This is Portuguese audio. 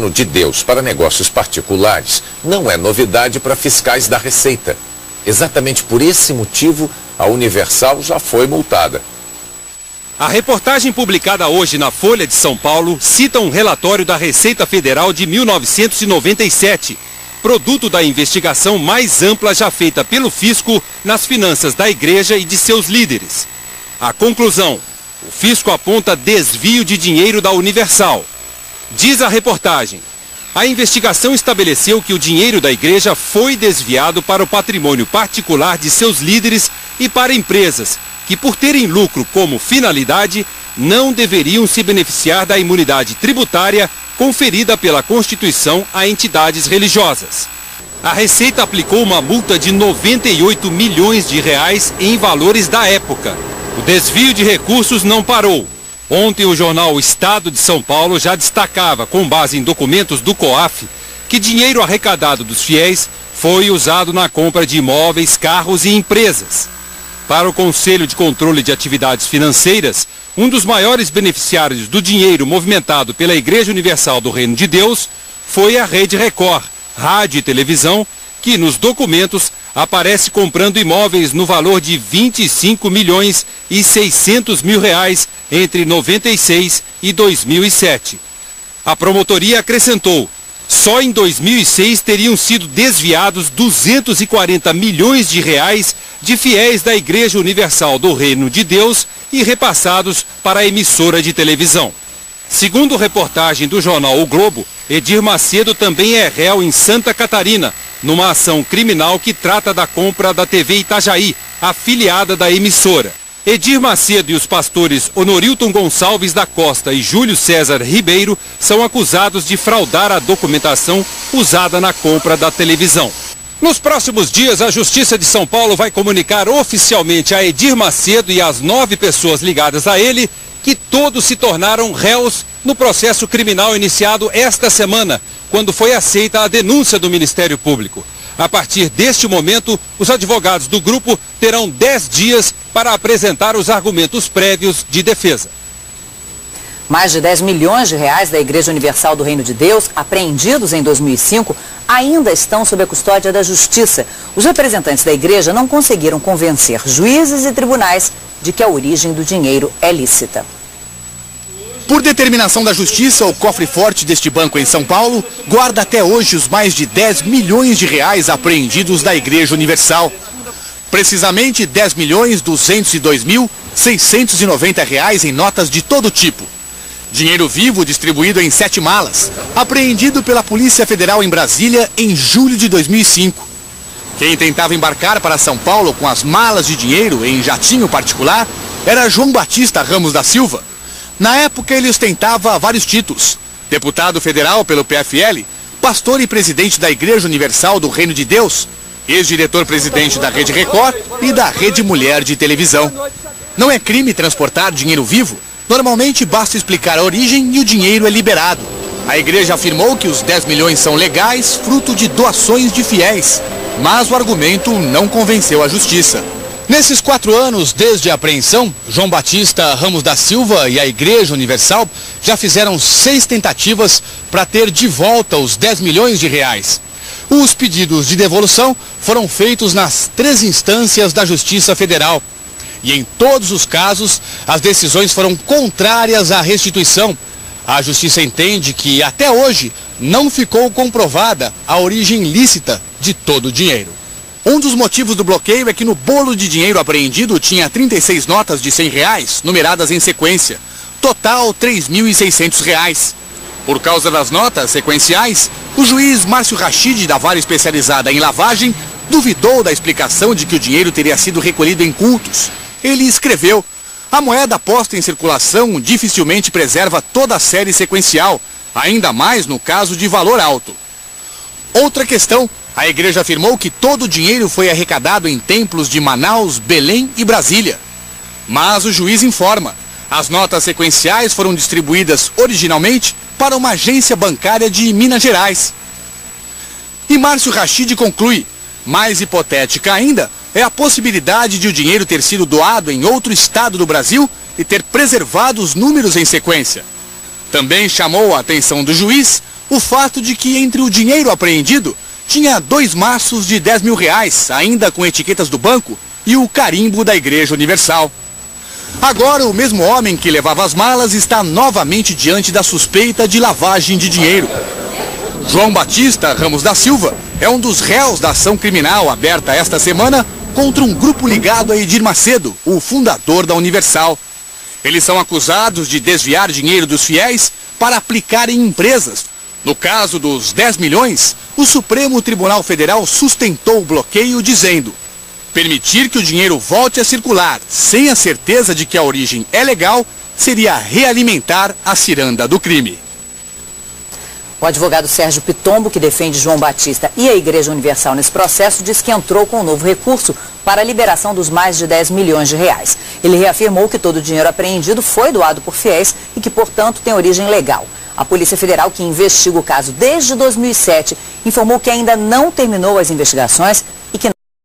de Deus para negócios particulares não é novidade para fiscais da Receita. Exatamente por esse motivo, a Universal já foi multada. A reportagem publicada hoje na Folha de São Paulo cita um relatório da Receita Federal de 1997, produto da investigação mais ampla já feita pelo fisco nas finanças da igreja e de seus líderes. A conclusão: o fisco aponta desvio de dinheiro da Universal. Diz a reportagem: a investigação estabeleceu que o dinheiro da igreja foi desviado para o patrimônio particular de seus líderes e para empresas que, por terem lucro como finalidade, não deveriam se beneficiar da imunidade tributária conferida pela Constituição a entidades religiosas. A Receita aplicou uma multa de 98 milhões de reais em valores da época. O desvio de recursos não parou. Ontem o jornal Estado de São Paulo já destacava, com base em documentos do COAF, que dinheiro arrecadado dos fiéis foi usado na compra de imóveis, carros e empresas. Para o Conselho de Controle de Atividades Financeiras, um dos maiores beneficiários do dinheiro movimentado pela Igreja Universal do Reino de Deus foi a Rede Record, rádio e televisão, que nos documentos aparece comprando imóveis no valor de 25 milhões e 600 mil reais entre 96 e 2007. A promotoria acrescentou: só em 2006 teriam sido desviados 240 milhões de reais de fiéis da Igreja Universal do Reino de Deus e repassados para a emissora de televisão. Segundo reportagem do jornal O Globo, Edir Macedo também é réu em Santa Catarina, numa ação criminal que trata da compra da TV Itajaí, afiliada da emissora. Edir Macedo e os pastores Honorilton Gonçalves da Costa e Júlio César Ribeiro são acusados de fraudar a documentação usada na compra da televisão. Nos próximos dias, a Justiça de São Paulo vai comunicar oficialmente a Edir Macedo e às 9 pessoas ligadas a ele que todos se tornaram réus no processo criminal iniciado esta semana, quando foi aceita a denúncia do Ministério Público. A partir deste momento, os advogados do grupo terão 10 dias para apresentar os argumentos prévios de defesa. Mais de 10 milhões de reais da Igreja Universal do Reino de Deus, apreendidos em 2005, ainda estão sob a custódia da Justiça. Os representantes da igreja não conseguiram convencer juízes e tribunais de que a origem do dinheiro é lícita. Por determinação da Justiça, o cofre forte deste banco em São Paulo guarda até hoje os mais de 10 milhões de reais apreendidos da Igreja Universal. Precisamente 10.202.690 reais em notas de todo tipo. Dinheiro vivo distribuído em 7 malas, apreendido pela Polícia Federal em Brasília em julho de 2005. Quem tentava embarcar para São Paulo com as malas de dinheiro em jatinho particular era João Batista Ramos da Silva. Na época ele ostentava vários títulos: deputado federal pelo PFL, pastor e presidente da Igreja Universal do Reino de Deus, ex-diretor-presidente da Rede Record e da Rede Mulher de televisão. Não é crime transportar dinheiro vivo? Normalmente basta explicar a origem e o dinheiro é liberado. A igreja afirmou que os 10 milhões são legais, fruto de doações de fiéis, mas o argumento não convenceu a Justiça. Nesses 4 anos, desde a apreensão, João Batista Ramos da Silva e a Igreja Universal já fizeram 6 tentativas para ter de volta os 10 milhões de reais. Os pedidos de devolução foram feitos nas 3 instâncias da Justiça Federal. E em todos os casos, as decisões foram contrárias à restituição. A Justiça entende que, até hoje, não ficou comprovada a origem lícita de todo o dinheiro. Um dos motivos do bloqueio é que no bolo de dinheiro apreendido tinha 36 notas de R$100, numeradas em sequência. Total, R$3.600. Por causa das notas sequenciais, o juiz Márcio Rachid, da Vara Especializada em Lavagem, duvidou da explicação de que o dinheiro teria sido recolhido em cultos. Ele escreveu: a moeda posta em circulação dificilmente preserva toda a série sequencial, ainda mais no caso de valor alto. Outra questão: a igreja afirmou que todo o dinheiro foi arrecadado em templos de Manaus, Belém e Brasília. Mas o juiz informa: as notas sequenciais foram distribuídas originalmente para uma agência bancária de Minas Gerais. E Márcio Rachid conclui: mais hipotética ainda é a possibilidade de o dinheiro ter sido doado em outro estado do Brasil e ter preservado os números em sequência. Também chamou a atenção do juiz o fato de que entre o dinheiro apreendido tinha 2 maços de R$10 mil, ainda com etiquetas do banco e o carimbo da Igreja Universal. Agora, o mesmo homem que levava as malas está novamente diante da suspeita de lavagem de dinheiro. João Batista Ramos da Silva é um dos réus da ação criminal aberta esta semana contra um grupo ligado a Edir Macedo, o fundador da Universal. Eles são acusados de desviar dinheiro dos fiéis para aplicar em empresas. No caso dos 10 milhões, o Supremo Tribunal Federal sustentou o bloqueio dizendo: permitir que o dinheiro volte a circular sem a certeza de que a origem é legal seria realimentar a ciranda do crime. O advogado Sérgio Pitombo, que defende João Batista e a Igreja Universal nesse processo, diz que entrou com um novo recurso para a liberação dos mais de R$10 milhões. Ele reafirmou que todo o dinheiro apreendido foi doado por fiéis e que, portanto, tem origem legal. A Polícia Federal, que investiga o caso desde 2007, informou que ainda não terminou as investigações e que